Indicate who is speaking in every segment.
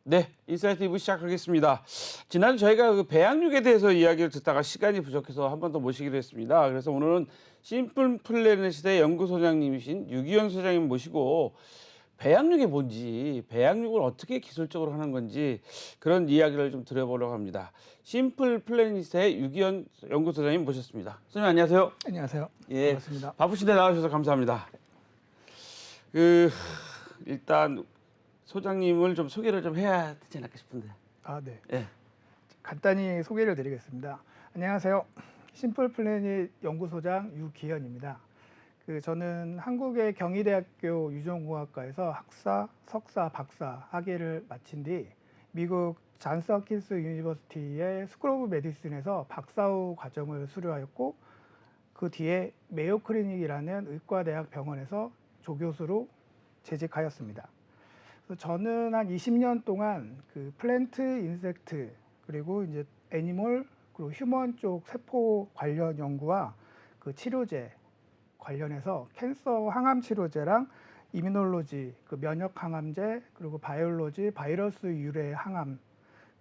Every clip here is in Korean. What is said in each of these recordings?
Speaker 1: 네, 인사이트 2부 시작하겠습니다. 지난주 저희가 그 배양육에 대해서 이야기를 듣다가 시간이 부족해서 한 번 더 모시기로 했습니다. 그래서 오늘은 심플 플래닛의 연구소장님이신 유기현 소장님 모시고 배양육이 뭔지, 배양육을 어떻게 기술적으로 하는 건지 그런 이야기를 좀 드려보려고 합니다. 심플 플래닛의 유기현 연구소장님 모셨습니다. 소장님 안녕하세요.
Speaker 2: 안녕하세요.
Speaker 1: 예,
Speaker 2: 반갑습니다.
Speaker 1: 바쁘신데 나와주셔서 감사합니다. 그 일단 소장님을 좀 소개를 좀 해야 되지 않을까 싶은데.
Speaker 2: 네.
Speaker 1: 예.
Speaker 2: 간단히 소개를 드리겠습니다. 안녕하세요. 심플 플래닛 연구소장 유기현입니다. 저는 한국의 경희대학교 유전공학과에서 학사, 석사, 박사 학위를 마친 뒤 미국 잔스 홉킨스 유니버시티의 스쿨 오브 메디슨에서 박사 후 과정을 수료하였고 그 뒤에 메이오 클리닉이라는 의과대학 병원에서 조교수로 재직하였습니다. 그래서 저는 한 20년 동안 그 플랜트, 인섹트 그리고 이제 애니멀 그리고 휴먼 쪽 세포 관련 연구와 그 치료제 관련해서 캔서 항암 치료제랑 이뮤놀로지 그 면역 항암제 그리고 바이올로지 바이러스 유래 항암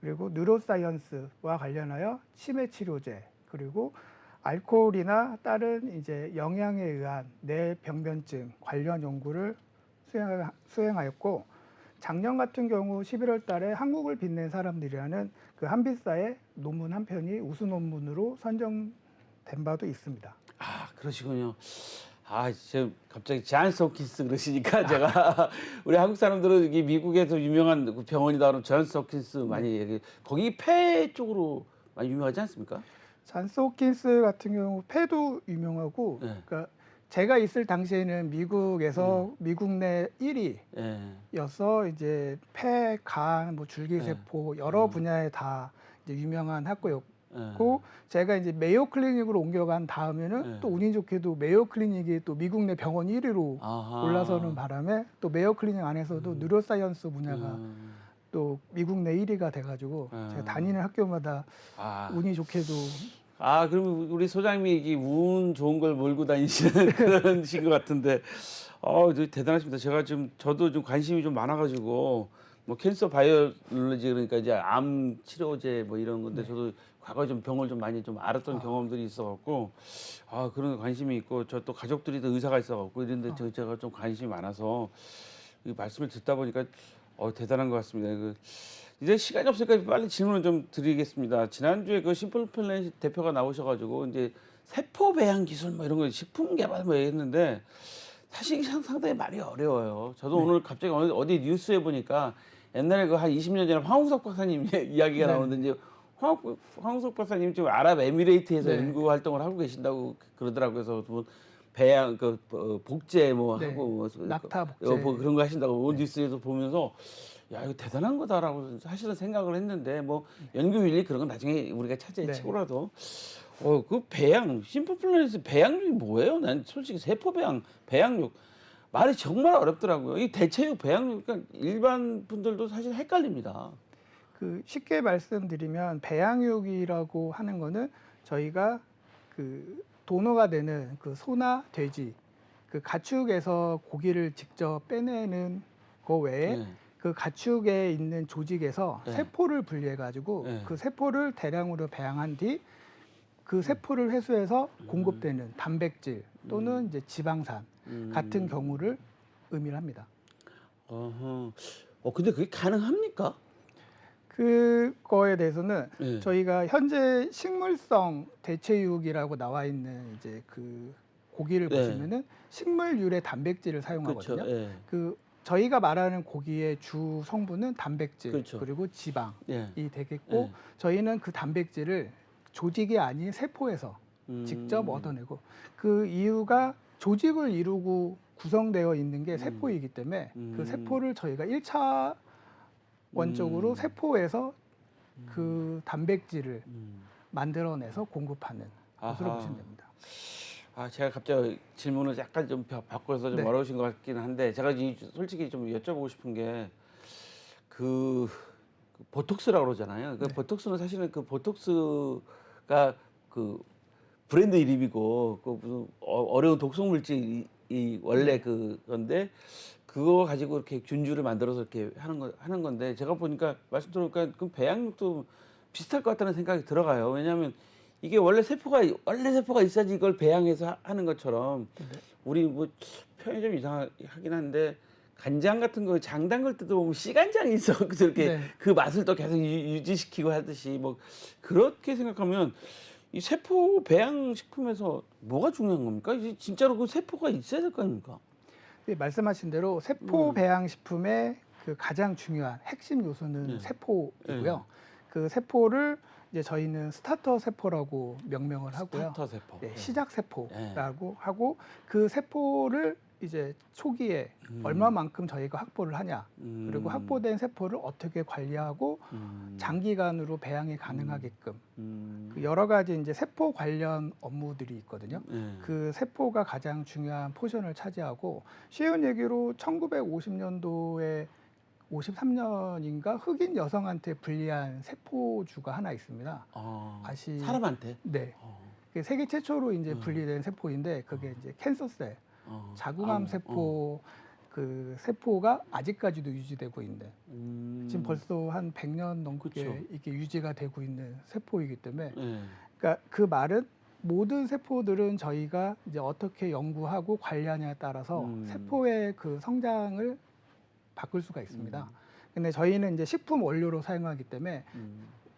Speaker 2: 그리고 뉴로사이언스와 관련하여 치매 치료제 그리고 알코올이나 다른 이제 영양에 의한 뇌병변증 관련 연구를 수행하였고 작년 같은 경우 11월 달에 한국을 빛낸 사람들이라는 그 한빛사의 논문 한 편이 우수 논문으로 선정된 바도 있습니다.
Speaker 1: 아, 그러시군요. 지금 갑자기 잔스 홉킨스 그러시니까 제가 우리 한국 사람들은 여기 미국에서 유명한 그 병원이다 그러면 잔스 홉킨스 많이 얘기. 거기 폐 쪽으로 많이 유명하지 않습니까?
Speaker 2: 잔스 홉킨스 같은 경우 폐도 유명하고
Speaker 1: 네.
Speaker 2: 그러니까 제가 있을 당시에는 미국에서 미국 내 1위여서
Speaker 1: 예.
Speaker 2: 이제 폐, 간, 뭐 줄기세포 여러 분야에 다 이제 유명한 학교였고 제가 이제 메이오 클리닉으로 옮겨간 다음에는 또 운이 좋게도 메이오 클리닉이 또 미국 내 병원 1위로 올라서는 바람에 또 메이오 클리닉 안에서도 뉴로사이언스 분야가 또 미국 내 1위가 돼가지고 제가 다니는 학교마다 운이 좋게도
Speaker 1: 그러면 우리 소장님이 이게 운 좋은 걸 몰고 다니시는 그런 신 것 같은데, 대단하십니다. 제가 지금 저도 좀 관심이 좀 많아가지고 뭐 캔서 바이올로지 그러니까 이제 암 치료제 뭐 이런 건데 저도 과거에 좀 병을 좀 많이 좀 알았던 경험들이 있어갖고 그런 관심이 있고 저 또 가족들이 또 의사가 있어갖고 이런데 제가 좀 관심이 많아서 이 말씀을 듣다 보니까 대단한 것 같습니다. 이제 시간이 없으니까 빨리 질문을 좀 드리겠습니다. 지난주에 그 심플 플래닛 대표가 나오셔가지고 이제 세포 배양 기술 뭐 이런 거 식품 개발 뭐 했는데 사실 이게 상당히 말이 어려워요. 저도 오늘 갑자기 어디 뉴스에 보니까 옛날에 그 한 20년 전에 황우석 박사님 이야기가 나오는데 이제 황우석 박사님 지금 아랍에미레이트에서 연구 활동을 하고 계신다고 그러더라고요. 그래서 뭐 배양 복제 뭐 하고 뭐
Speaker 2: 낙타 복제
Speaker 1: 뭐 그런 거 하신다고 뉴스에서 보면서 야 이거 대단한 거다라고 사실은 생각을 했는데 뭐 연구 윤리 그런 건 나중에 우리가 차제에 치고라도 그 배양 심플 플래닛 배양육이 뭐예요? 난 솔직히 세포 배양육 말이 정말 어렵더라고요. 이 대체육 배양육 그러니까 일반 분들도 사실 헷갈립니다.
Speaker 2: 쉽게 말씀드리면 배양육이라고 하는 거는 저희가 그 도너가 되는 그 소나 돼지 그 가축에서 고기를 직접 빼내는 거 외에 그 가축에 있는 조직에서 세포를 분리해 가지고 그 세포를 대량으로 배양한 뒤 그 세포를 회수해서 공급되는 단백질 또는 이제 지방산 같은 경우를 의미를 합니다.
Speaker 1: 근데 그게 가능합니까?
Speaker 2: 그거에 대해서는 저희가 현재 식물성 대체육이라고 나와 있는 이제 그 고기를 보시면은 식물유래 단백질을 사용하거든요. 저희가 말하는 고기의 주 성분은 단백질 그리고 지방이 되겠고 저희는 그 단백질을 조직이 아닌 세포에서 직접 얻어내고 그 이유가 조직을 이루고 구성되어 있는 게 세포이기 때문에 그 세포를 저희가 1차 원적으로 세포에서 그 단백질을 만들어내서 공급하는 것으로 보시면 됩니다.
Speaker 1: 제가 갑자기 질문을 약간 좀 바꿔서 좀 어려우신 것 같긴 한데 제가 솔직히 좀 여쭤보고 싶은 게 그 보톡스라고 그러잖아요. 그 보톡스는 사실은 그 보톡스가 그 브랜드 이름이고 그 무슨 어려운 독성 물질이 원래 그건데 그거 가지고 이렇게 균주를 만들어서 이렇게 하는 건데 제가 보니까 말씀 들어보니까 그 배양육도 비슷할 것 같다는 생각이 들어가요. 왜냐하면 이게 원래 세포가 있어야지 이걸 배양해서 하는 것처럼
Speaker 2: 네.
Speaker 1: 우리 뭐 표현이 좀 이상하긴 한데 간장 같은 거 장 담글 때도 보면 씨간장이 있어. 그래서 이렇게
Speaker 2: 네.
Speaker 1: 그 맛을 또 계속 유지시키고 하듯이 뭐 그렇게 생각하면 이 세포 배양 식품에서 뭐가 중요한 겁니까? 이제 진짜로 그 세포가 있어야 될 거 아닙니까?
Speaker 2: 네, 말씀하신 대로 세포 배양 식품의 그 가장 중요한 핵심 요소는
Speaker 1: 네.
Speaker 2: 세포이고요. 그 세포를 이제 저희는 스타터 세포라고 명명을 하고요.
Speaker 1: 스타터 세포.
Speaker 2: 네,
Speaker 1: 예.
Speaker 2: 시작 세포라고 하고 그 세포를 이제 초기에
Speaker 1: 음.
Speaker 2: 얼마만큼 저희가 확보를 하냐, 그리고
Speaker 1: 음.
Speaker 2: 확보된 세포를 어떻게 관리하고 장기간으로 배양이 가능하게끔 그 여러 가지 이제 세포 관련 업무들이 있거든요.
Speaker 1: 예.
Speaker 2: 그 세포가 가장 중요한 포션을 차지하고 쉬운 얘기로 1950년도에 53년인가 흑인 여성한테 불리한 세포주가 하나 있습니다. 사람한테?
Speaker 1: 네.
Speaker 2: 그게 세계 최초로 이제 분리된 세포인데 그게 이제 캔서셀, 자궁암 세포 그 세포가 아직까지도 유지되고 있는 지금 벌써 한 100년 넘게
Speaker 1: 그쵸.
Speaker 2: 이게 유지가 되고 있는 세포이기 때문에
Speaker 1: 예.
Speaker 2: 그러니까 그 말은 모든 세포들은 저희가 이제 어떻게 연구하고 관리하냐에 따라서 세포의 그 성장을 바꿀 수가 있습니다. 근데 저희는 이제 식품 원료로 사용하기 때문에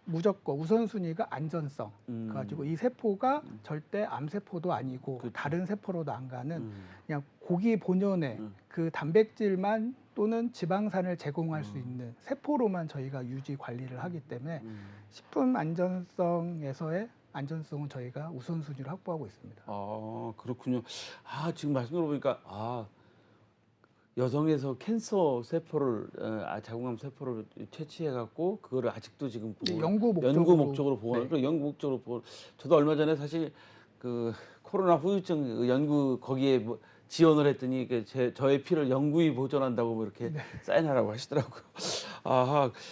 Speaker 2: 무조건 우선순위가 안전성. 그래가지고 이 세포가 절대 암세포도 아니고
Speaker 1: 그쵸.
Speaker 2: 다른 세포로도 안 가는 그냥 고기 본연의 그 단백질만 또는 지방산을 제공할 수 있는 세포로만 저희가 유지 관리를 하기 때문에 식품 안전성에서의 안전성은 저희가 우선순위로 확보하고 있습니다.
Speaker 1: 그렇군요. 지금 말씀 들어보니까 여성에서 캔서 세포를 자궁암 세포를 채취해 갖고 그거를 아직도 지금
Speaker 2: 네,
Speaker 1: 연구 목적으로 보관.
Speaker 2: 네.
Speaker 1: 연구 목적으로 보관. 저도 얼마 전에 사실 그 코로나 후유증 연구 거기에 뭐 지원을 했더니 저의 피를 영구히 보존한다고 뭐 이렇게 사인하라고 하시더라고요.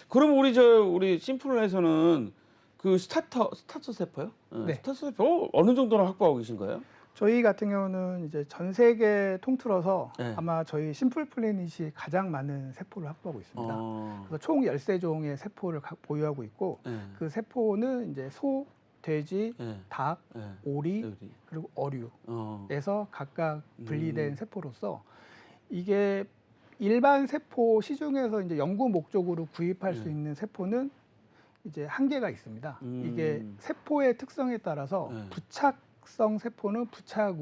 Speaker 1: 그럼 우리 심플에서는 그 스타터 세포요?
Speaker 2: 네.
Speaker 1: 스타터 세포 어느 정도나 확보하고 계신 거예요?
Speaker 2: 저희 같은 경우는 이제 전 세계 통틀어서
Speaker 1: 네.
Speaker 2: 아마 저희 심플 플래닛이 가장 많은 세포를 확보하고 있습니다. 그래서 총 13종의 세포를 보유하고 있고 그 세포는 이제 소, 돼지, 닭, 오리, 그리고 어류에서 각각 분리된 세포로서 이게 일반 세포 시중에서 이제 연구 목적으로 구입할 수 있는 세포는 이제 한계가 있습니다. 이게 세포의 특성에 따라서 부착성 세포는 부착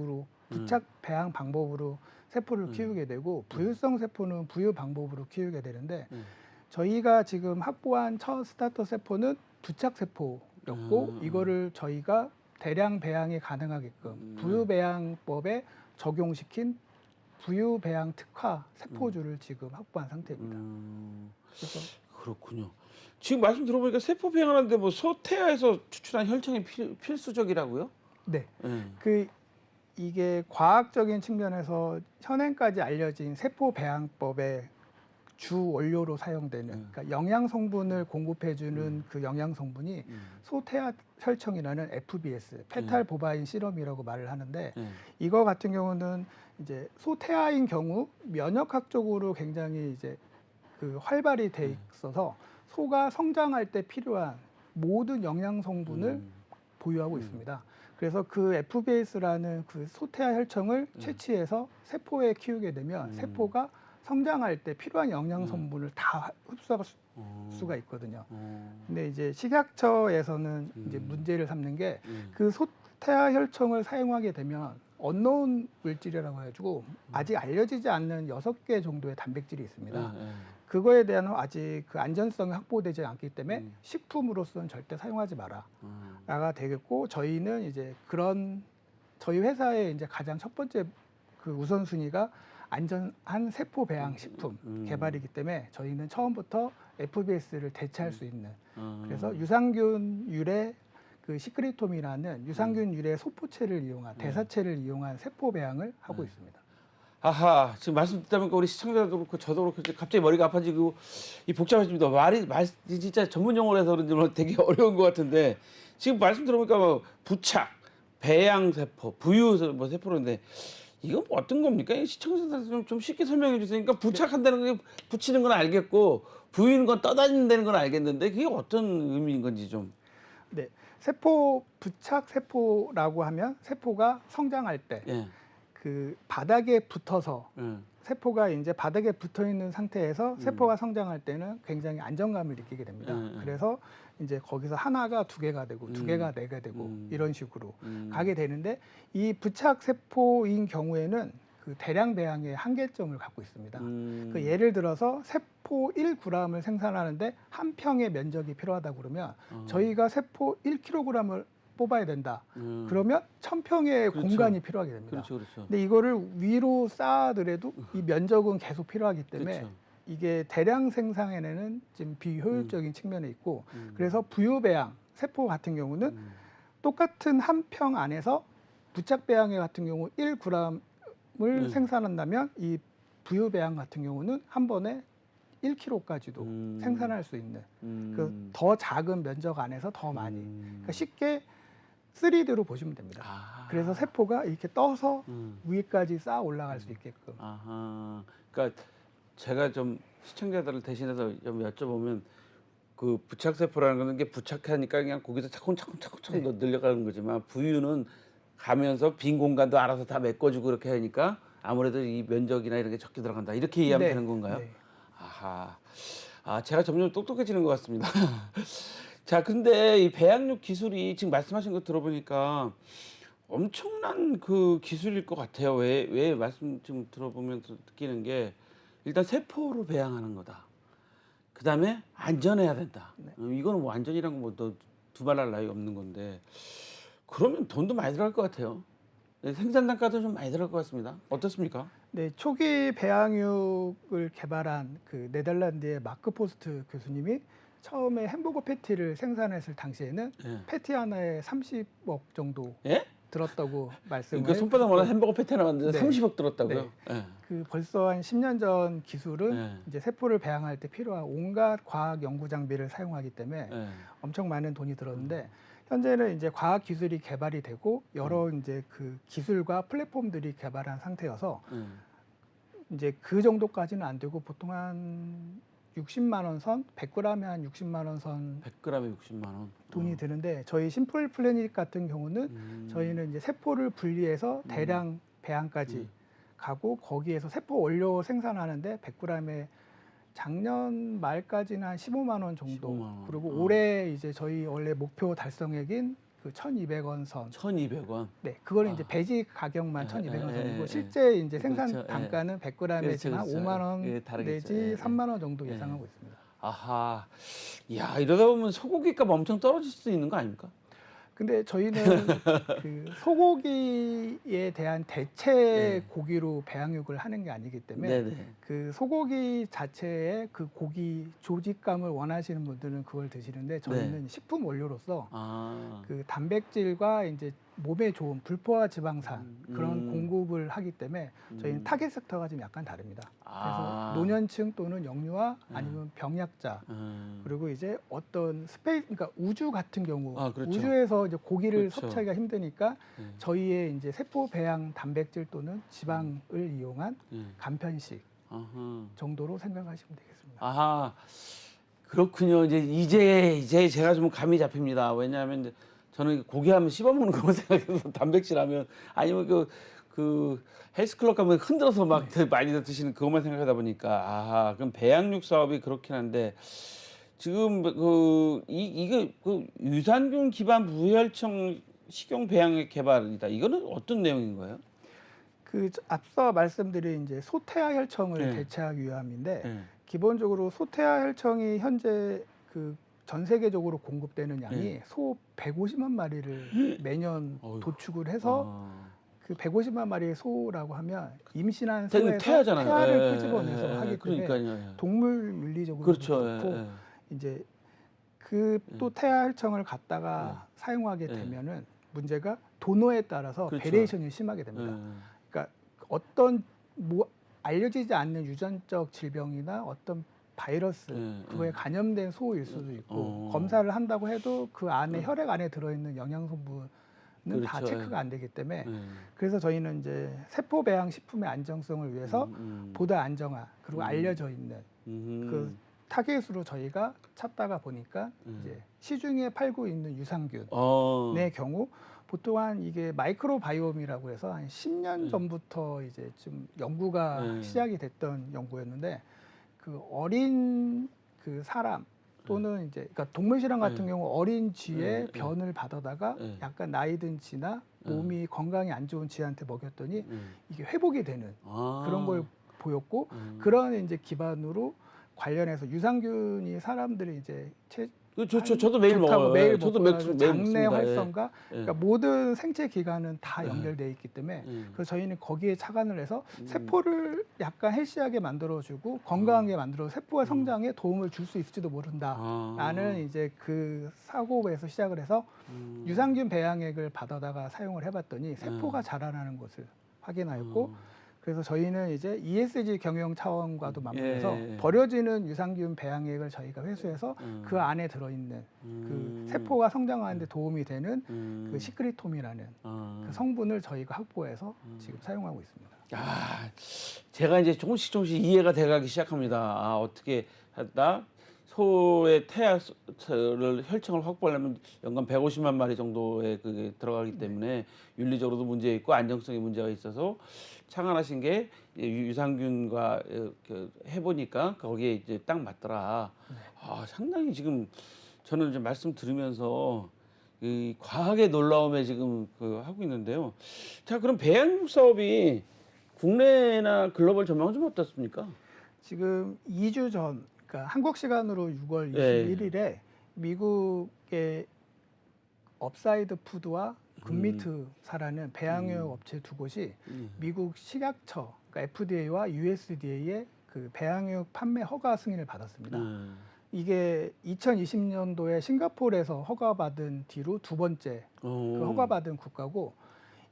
Speaker 2: 배양 방법으로 세포를 키우게 되고 부유성 세포는 부유 방법으로 키우게 되는데 저희가 지금 확보한 첫 스타터 세포는 부착 세포였고 이거를 저희가 대량 배양이 가능하게끔 부유 배양법에 적용시킨 부유 배양 특화 세포주를 지금 확보한 상태입니다. 그래서
Speaker 1: 그렇군요. 지금 말씀 들어보니까 세포 배양하는데 뭐 소태아에서 추출한 혈청이 필수적이라고요?
Speaker 2: 네. 이게 과학적인 측면에서 현행까지 알려진 세포 배양법의 주 원료로 사용되는 그러니까 영양 성분을 공급해주는 그 영양 성분이 소태아 혈청이라는 FBS, 페탈 보바인 시럼이라고 말을 하는데 이거 같은 경우는 이제 소태아인 경우 면역학적으로 굉장히 이제 그 활발히 돼 있어서 소가 성장할 때 필요한 모든 영양 성분을 보유하고 있습니다. 그래서 그 FBS라는 그 소태아 혈청을 채취해서 세포에 키우게 되면 세포가 성장할 때 필요한 영양 성분을 다 흡수할 수가 있거든요. 근데 이제 식약처에서는 이제 문제를 삼는 게 그 소태아 혈청을 사용하게 되면 언노운 물질이라고 해가지고 아직 알려지지 않는 6개 정도의 단백질이 있습니다. 그거에 대한 아직 그 안전성이 확보되지 않기 때문에 식품으로서는 절대 사용하지 마라가 되겠고 저희는 이제 저희 회사의 이제 가장 첫 번째 그 우선순위가 안전한 세포 배양 식품 개발이기 때문에 저희는 처음부터 FBS를 대체할 수 있는 그래서 유산균 유래 그 시크리톰이라는 유산균 유래 소포체를 이용한 대사체를 이용한 세포 배양을 하고 있습니다.
Speaker 1: 지금 말씀 듣다 보니까 우리 시청자도 그렇고 저도 그렇고 갑자기 머리가 아파지고 이 복잡해집니다. 말이 진짜 전문 용어로 해서 그런지 뭐 되게 어려운 것 같은데 지금 말씀 들어보니까 뭐 부착, 배양 세포, 부유 뭐 세포인데 이건 뭐 어떤 겁니까? 이 시청자들 좀 쉽게 설명해 주세요. 그러니까 부착한다는 게 붙이는 건 알겠고 부위는 건 떠다닌다는 건 알겠는데 그게 어떤 의미인 건지 좀.
Speaker 2: 네, 세포 부착 세포라고 하면 세포가 성장할 때
Speaker 1: 예.
Speaker 2: 그 바닥에 붙어서
Speaker 1: 예.
Speaker 2: 세포가 이제 바닥에 붙어 있는 상태에서 세포가 성장할 때는 굉장히 안정감을 느끼게 됩니다. 그래서 이제 거기서 하나가 두 개가 되고 두 개가 네 개 되고 이런 식으로 가게 되는데 이 부착 세포인 경우에는 그 대량 배양의 한계점을 갖고 있습니다. 그 예를 들어서 세포 1g을 생산하는데 한 평의 면적이 필요하다 그러면 저희가 세포 1kg을 뽑아야 된다. 그러면 1000평의
Speaker 1: 그렇죠.
Speaker 2: 공간이 필요하게 됩니다.
Speaker 1: 그렇죠, 그렇죠.
Speaker 2: 근데 이거를 위로 쌓아더라도 이 면적은 계속 필요하기 때문에
Speaker 1: 그렇죠.
Speaker 2: 이게 대량 생산에는 좀 비효율적인 측면이 있고 그래서 부유배양 세포 같은 경우는 똑같은 한 평 안에서 부착 배양액 같은 경우 1g을 생산한다면 이 부유배양 같은 경우는 한 번에 1kg까지도 생산할 수 있는 그 더 작은 면적 안에서 더 많이 그러니까 쉽게 3D로 보시면 됩니다.
Speaker 1: 아.
Speaker 2: 그래서 세포가 이렇게 떠서 위까지 쌓아 올라갈 수 있게끔.
Speaker 1: 아하. 그러니까 제가 좀 시청자들을 대신해서 좀 여쭤보면 그 부착 세포라는 거는 게 부착하니까 그냥 거기서 차근차근
Speaker 2: 네.
Speaker 1: 늘려가는 거지만 부유는 가면서 빈 공간도 알아서 다 메꿔주고 그렇게 하니까 아무래도 이 면적이나 이런 게 적게 들어간다. 이렇게 이해하면
Speaker 2: 네.
Speaker 1: 되는 건가요?
Speaker 2: 네.
Speaker 1: 아하. 아, 제가 점점 똑똑해지는 것 같습니다. 자, 근데 이 배양육 기술이 지금 말씀하신 거 들어보니까 엄청난 그 기술일 것 같아요. 왜 말씀 좀 들어보면서 느끼는 게 일단 세포로 배양하는 거다. 그다음에 안전해야 된다.
Speaker 2: 네.
Speaker 1: 이거는 뭐 안전이란 거뭐 두말할 나위 없는 건데 그러면 돈도 많이 들어갈 것 같아요. 네, 생산 단가도 좀 많이 들어갈 것 같습니다. 어떻습니까?
Speaker 2: 네, 초기 배양육을 개발한 그 네덜란드의 마크 포스트 교수님이 처음에 햄버거 패티를 생산했을 당시에는
Speaker 1: 예.
Speaker 2: 패티 하나에 30억 정도
Speaker 1: 예?
Speaker 2: 들었다고 말씀을
Speaker 1: 그러니까 손바닥만한
Speaker 2: 해주셨고,
Speaker 1: 햄버거 패티 하나 만드는데
Speaker 2: 네.
Speaker 1: 30억 들었다고요?
Speaker 2: 네.
Speaker 1: 예.
Speaker 2: 그 벌써 한 10년 전 기술은
Speaker 1: 네.
Speaker 2: 이제 세포를 배양할 때 필요한 온갖 과학 연구 장비를 사용하기 때문에
Speaker 1: 예.
Speaker 2: 엄청 많은 돈이 들었는데 현재는 이제 과학 기술이 개발이 되고 여러 이제 그 기술과 플랫폼들이 개발한 상태여서 이제 그 정도까지는 안 되고 보통 한 60만 원 선, 100g에 한 60만 원 선
Speaker 1: 100g에 60만 원.
Speaker 2: 돈이 드는데 저희 심플 플래닛 같은 경우는 저희는 이제 세포를 분리해서 대량 배양까지 가고 거기에서 세포 원료 생산하는데 100g에 작년 말까지는 한 15만 원 정도
Speaker 1: 15만 원.
Speaker 2: 그리고 올해 이제 저희 원래 목표 달성액인 그 1,200원 선
Speaker 1: 1,200원.
Speaker 2: 네, 그거는 이제 배지 가격만 1,200원 선이고
Speaker 1: 예.
Speaker 2: 실제 이제 생산
Speaker 1: 그렇죠.
Speaker 2: 단가는 100g에
Speaker 1: 그렇죠,
Speaker 2: 지만
Speaker 1: 그렇죠.
Speaker 2: 5만 원
Speaker 1: 예, 다르겠죠.
Speaker 2: 내지
Speaker 1: 예,
Speaker 2: 3만 원 정도
Speaker 1: 예.
Speaker 2: 예상하고 있습니다.
Speaker 1: 아하. 야, 이러다 보면 소고기 값 엄청 떨어질 수도 있는 거 아닙니까?
Speaker 2: 근데 저희는 그 소고기에 대한 대체
Speaker 1: 네.
Speaker 2: 고기로 배양육을 하는 게 아니기 때문에
Speaker 1: 네네.
Speaker 2: 그 소고기 자체의 그 고기 조직감을 원하시는 분들은 그걸 드시는데 저희는 식품 원료로서
Speaker 1: 아.
Speaker 2: 그 단백질과 이제 몸에 좋은 불포화 지방산 그런 공급을 하기 때문에 저희는 타겟 섹터가 좀 약간 다릅니다.
Speaker 1: 아.
Speaker 2: 그래서 노년층 또는 영유아 아니면 병약자 그리고 이제 어떤 스페이스 그러니까 우주 같은 경우
Speaker 1: 아, 그렇죠.
Speaker 2: 우주에서 이제 고기를
Speaker 1: 그렇죠.
Speaker 2: 섭취하기가 힘드니까 저희의 이제 세포 배양 단백질 또는 지방을 이용한 간편식
Speaker 1: 아하.
Speaker 2: 정도로 생각하시면 되겠습니다.
Speaker 1: 아하. 그렇군요. 이제 제가 좀 감이 잡힙니다. 왜냐하면 이제 저는 고기 하면 씹어 먹는 것만 생각해서 단백질 하면 아니면 그 헬스클럽 가면 흔들어서 막 많이 드시는 그것만 생각하다 보니까 아하. 그럼 배양육 사업이 그렇긴 한데 지금 이게 그 유산균 기반 무혈청 식용 배양액 개발이다. 이거는 어떤 내용인 거예요?
Speaker 2: 그 앞서 말씀드린 이제 소태아 혈청을
Speaker 1: 네.
Speaker 2: 대체하기 위함인데
Speaker 1: 네.
Speaker 2: 기본적으로 소태아 혈청이 현재 그 전 세계적으로 공급되는 양이
Speaker 1: 네.
Speaker 2: 소 150만 마리를 매년
Speaker 1: 어휴.
Speaker 2: 도축을 해서
Speaker 1: 아.
Speaker 2: 그 150만 마리의 소라고 하면 임신한
Speaker 1: 되게
Speaker 2: 소에서
Speaker 1: 태아잖아요.
Speaker 2: 태아를 끄집어내서 하기 때문에
Speaker 1: 그러니까요.
Speaker 2: 동물 윤리적으로
Speaker 1: 그렇죠.
Speaker 2: 좋고
Speaker 1: 예.
Speaker 2: 이제 그 또 태아 혈청을 갖다가 사용하게
Speaker 1: 예.
Speaker 2: 되면은 문제가 도너에 따라서
Speaker 1: 그렇죠.
Speaker 2: 베리에이션이 심하게 됩니다. 그러니까 어떤 뭐 알려지지 않는 유전적 질병이나 어떤 바이러스 그거에 감염된 소일 수도 있고 검사를 한다고 해도 그 안에 혈액 안에 들어있는 영양성분을 다
Speaker 1: 그렇죠.
Speaker 2: 체크가 안 되기 때문에
Speaker 1: 예.
Speaker 2: 그래서 저희는 이제 세포 배양 식품의 안정성을 위해서 보다 안정화 그리고 알려져 있는 그 타겟으로 저희가 찾다가 보니까 이제 시중에 팔고 있는 유산균의 경우 보통 한 이게 마이크로바이옴이라고 해서 한 10년 전부터 이제 좀 연구가 시작이 됐던 연구였는데 그 어린 그 사람 또는 이제 그러니까 동물 실험 같은 경우 어린 쥐의 변을 받아다가 약간 나이 든 쥐나 몸이 건강이 안 좋은 쥐한테 먹였더니 이게 회복이 되는 그런 걸 보였고 그런 이제 기반으로 관련해서 유산균이 사람들이 이제
Speaker 1: 좋죠. 저도 매일 먹어요.
Speaker 2: 매일
Speaker 1: 저도
Speaker 2: 먹고
Speaker 1: 매일
Speaker 2: 장내
Speaker 1: 먹습니다.
Speaker 2: 활성과 그러니까 모든 생체 기관은 다 연결되어 있기 때문에 그래서 저희는 거기에 착안을 해서 세포를 약간 헬시하게 만들어주고 건강하게 만들어 세포의 성장에 도움을 줄 수 있을지도 모른다라는 이제 그 사고에서 시작을 해서 유산균 배양액을 받아다가 사용을 해봤더니 세포가 자라나는 것을 확인하였고 그래서 저희는 이제 ESG 경영 차원과도 맞물려서 버려지는 유산균 배양액을 저희가 회수해서 그 안에 들어있는 그 세포가 성장하는 데 도움이 되는 그 시크리톰이라는 그 성분을 저희가 확보해서 지금 사용하고 있습니다.
Speaker 1: 제가 이제 조금씩 이해가 돼가기 시작합니다. 어떻게 하다 소의 태아를 혈청을 확보하려면 연간 150만 마리 정도의 그게 들어가기 때문에 윤리적으로도 문제 있고 안정성에 문제가 있어서 창안하신 게 유산균과 해보니까 거기에 이제 딱 맞더라. 상당히 지금 저는 이제 말씀 들으면서 이 과학의 놀라움에 지금 하고 있는데요. 자, 그럼 배양 사업이 국내나 글로벌 전망은 좀 어떻습니까?
Speaker 2: 지금 2주 전, 그러니까 한국 시간으로 6월 21일에 미국의 업사이드 푸드와 굿미트사라는 배양육 업체 두 곳이 미국 식약처, 그러니까 FDA와 USDA의 그 배양육 판매 허가 승인을 받았습니다. 이게 2020년도에 싱가포르에서 허가받은 뒤로 두 번째 그 허가받은 국가고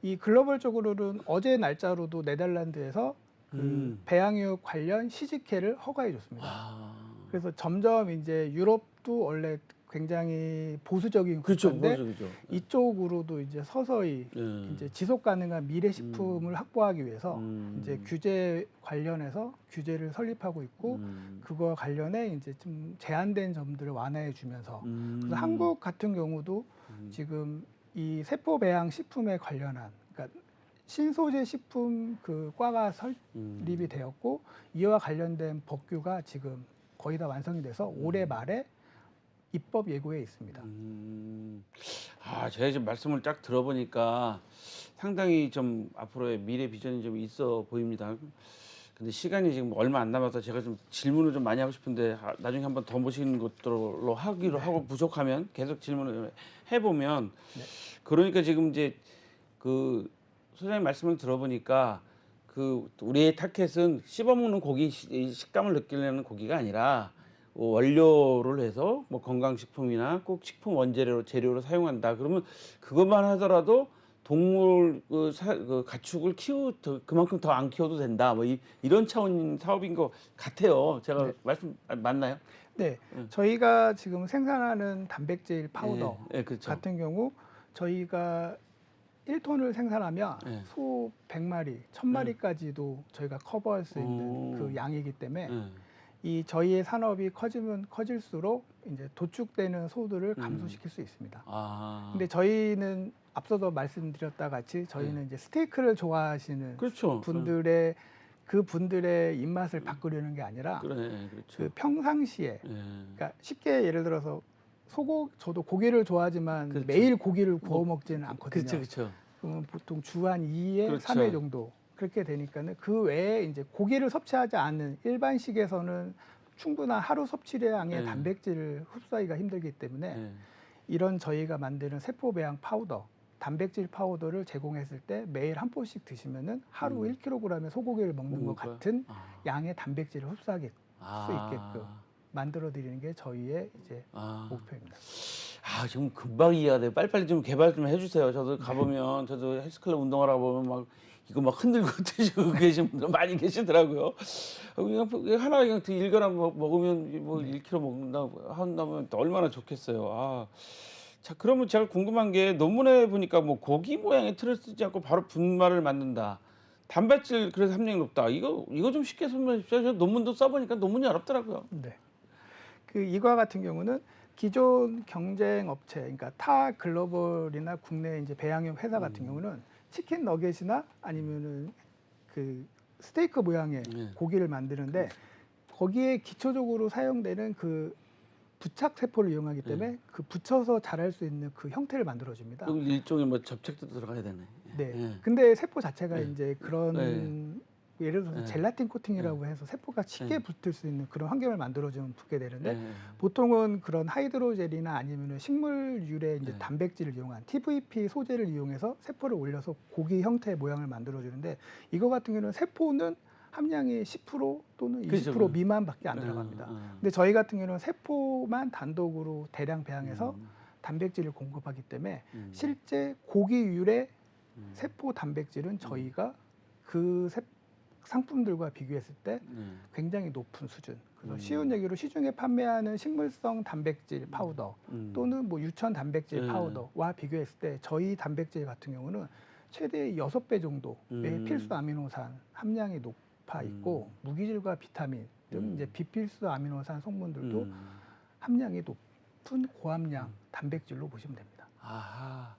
Speaker 2: 이 글로벌적으로는 어제 날짜로도 네덜란드에서 그 배양육 관련 시식회를 허가해 줬습니다. 그래서 점점 이제 유럽도 원래 굉장히 보수적인 국가인데 이쪽으로도 이제 서서히 이제 지속 가능한 미래 식품을 확보하기 위해서 이제 규제 관련해서 규제를 설립하고 있고 그거 관련해 이제 좀 제한된 점들을 완화해 주면서 그래서 한국 같은 경우도 지금 이 세포 배양 식품에 관련한 그러니까 신소재 식품 그 과가 설립이 되었고 이와 관련된 법규가 지금 거의 다 완성이 돼서 올해 말에 입법 예고에 있습니다.
Speaker 1: 제가 지금 말씀을 딱 들어보니까 상당히 좀 앞으로의 미래 비전이 좀 있어 보입니다. 근데 시간이 지금 얼마 안 남아서 제가 좀 질문을 좀 많이 하고 싶은데 나중에 한번 더 모시는 것들로 하기로 하고 부족하면 계속 질문을 해보면 그러니까 지금 이제 그 소장님 말씀을 들어보니까 그 우리의 타켓은 씹어먹는 고기 식감을 느끼려는 고기가 아니라 원료를 해서 뭐 건강식품이나 꼭 식품 재료로 사용한다. 그러면 그것만 하더라도 동물 그 가축을 그만큼 더 안 키워도 된다. 뭐 이런 차원 사업인 것 같아요. 제가 말씀 맞나요?
Speaker 2: 네, 저희가 지금 생산하는 단백질 파우더
Speaker 1: 그렇죠.
Speaker 2: 같은 경우 저희가 1톤을 생산하면 소 100마리, 1000마리까지도 저희가 커버할 수 있는 그 양이기 때문에 이 저희의 산업이 커지면 커질수록 이제 도축되는 소들을 감소시킬 수 있습니다. 근데 저희는 앞서도 말씀드렸다 같이 저희는 이제 스테이크를 좋아하시는 분들의 그 분들의 입맛을 바꾸려는 게 아니라 그 평상시에 그러니까 쉽게 예를 들어서 저도 고기를 좋아하지만 매일 고기를 구워 먹지는 않거든요. 그러면 보통 주 한 2회, 3회 정도 그렇게 되니까는 그 외에 이제 고기를 섭취하지 않는 일반식에서는 충분한 하루 섭취량의 단백질을 흡수하기가 힘들기 때문에 이런 저희가 만드는 세포 배양 파우더, 단백질 파우더를 제공했을 때 매일 한 포씩 드시면은 하루 1kg의 소고기를 먹는 것 같은 양의 단백질을 흡수하게 수 있게끔 만들어 드리는 게 저희의 이제 목표입니다.
Speaker 1: 지금 금방 이해가 돼요. 빨리빨리 좀 개발 좀 해주세요. 저도 가보면 저도 헬스클럽 운동하라고 보면 막 이거 막 흔들고 드시고 계신 분들 많이 계시더라고요. 그냥 하나 그냥 일거나 먹으면 뭐 1kg 먹는다 한다면 얼마나 좋겠어요. 자, 그러면 제가 궁금한 게 논문에 보니까 뭐 고기 모양의 틀을 쓰지 않고 바로 분말을 만든다. 단백질 그래서 함량이 높다. 이거 좀 쉽게 설명해 주십시오. 저 논문도 써보니까 논문이 어렵더라고요.
Speaker 2: 네. 그 이과 같은 경우는 기존 경쟁 업체, 그러니까 타 글로벌이나 국내 이제 배양육 회사 같은 경우는 치킨 너겟이나 아니면은 그 스테이크 모양의
Speaker 1: 네.
Speaker 2: 고기를 만드는데 거기에 기초적으로 사용되는 그 부착 세포를 이용하기 때문에 그 붙여서 자랄 수 있는 그 형태를 만들어줍니다.
Speaker 1: 그럼 일종의 뭐 접착도 들어가야 되네.
Speaker 2: 네.
Speaker 1: 예.
Speaker 2: 근데 세포 자체가
Speaker 1: 네.
Speaker 2: 이제 그런 예를 들어서
Speaker 1: 네.
Speaker 2: 젤라틴 코팅이라고 해서 세포가 쉽게 붙을 수 있는 그런 환경을 만들어주면 붙게 되는데
Speaker 1: 예.
Speaker 2: 보통은 그런 하이드로젤이나 아니면 식물유래 이제
Speaker 1: 네.
Speaker 2: 단백질을 이용한 TVP 소재를 이용해서 세포를 올려서 고기 형태의 모양을 만들어주는데 이거 같은 경우는 세포는 함량이 10% 또는 20%
Speaker 1: 그렇죠.
Speaker 2: 미만밖에 안 들어갑니다.
Speaker 1: 어.
Speaker 2: 근데 저희 같은 경우는 세포만 단독으로 대량 배양해서
Speaker 1: 음.
Speaker 2: 단백질을 공급하기 때문에
Speaker 1: 음.
Speaker 2: 실제 고기 유래 세포 단백질은 저희가 그 상품들과 비교했을 때 굉장히 높은 수준. 그래서 쉬운 얘기로 시중에 판매하는 식물성 단백질 파우더 또는 뭐 유천 단백질 파우더와 비교했을 때 저희 단백질 같은 경우는 최대 6배 정도의 필수 아미노산 함량이 높아 있고 무기질과 비타민 등 이제 비필수 아미노산 성분들도 함량이 높은 고함량 단백질로 보시면 됩니다.
Speaker 1: 아하.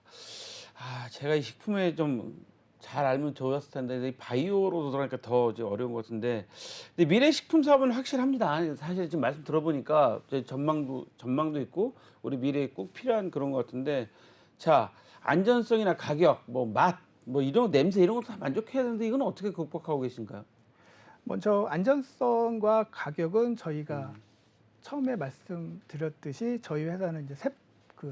Speaker 1: 제가 이 식품에 좀 잘 알면 좋았을 텐데 이 바이오로 들어가니까 더 이제 어려운 것 같은데, 근데 미래 식품 사업은 확실합니다. 사실 지금 말씀 들어보니까 이제 전망도 있고 우리 미래에 꼭 필요한 그런 것 같은데, 자, 안전성이나 가격, 뭐 맛, 뭐 이런 냄새 이런 거 다 만족해야 되는데 이건 어떻게 극복하고 계신가요?
Speaker 2: 먼저 안전성과 가격은 저희가 처음에 말씀드렸듯이 저희 회사는 이제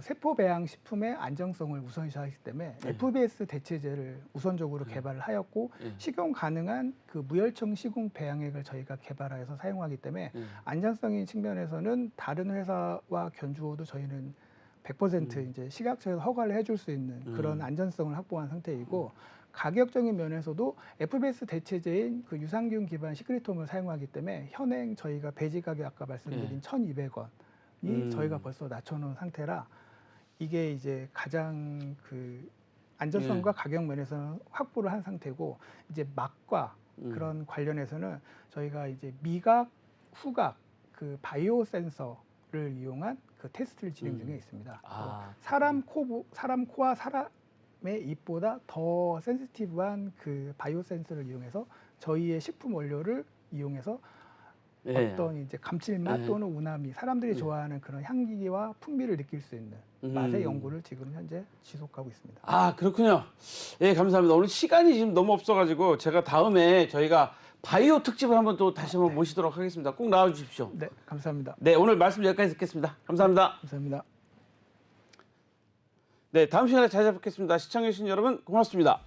Speaker 2: 세포 배양 식품의 안정성을 우선시하기 때문에 FBS 대체제를 우선적으로 개발을 하였고 식용 가능한 그 무혈청 시공 배양액을 저희가 개발하여서 사용하기 때문에 안전성인 측면에서는 다른 회사와 견주어도 저희는 100% 이제 식약처에서 허가를 해줄 수 있는 그런 안전성을 확보한 상태이고, 가격적인 면에서도 FBS 대체제인 그 유산균 기반 시크릿홈을 사용하기 때문에 현행 저희가 배지 가격 아까 말씀드린 1,200원이 저희가 벌써 낮춰놓은 상태라 이게 이제 가장 그 안전성과 가격 면에서는 확보를 한 상태고, 이제 맛과 그런 관련해서는 저희가 이제 미각, 후각, 그 바이오 센서를 이용한 그 테스트를 진행 중에 있습니다. 사람 코와 사람의 입보다 더 센시티브한 그 바이오 센서를 이용해서 저희의 식품 원료를 이용해서 어떤 이제 감칠맛 또는 우나미, 사람들이 좋아하는 그런 향기와 풍미를 느낄 수 있는 맛의 연구를 지금 현재 지속하고 있습니다.
Speaker 1: 그렇군요. 예, 감사합니다. 오늘 시간이 지금 너무 없어가지고 제가 다음에 저희가 바이오 특집을 한번 또 다시 한번 모시도록 하겠습니다. 꼭 나와주십시오.
Speaker 2: 네, 감사합니다.
Speaker 1: 네, 오늘 말씀 여기까지 듣겠습니다. 감사합니다.
Speaker 2: 감사합니다.
Speaker 1: 네, 다음 시간에 찾아뵙겠습니다. 시청해주신 여러분 고맙습니다.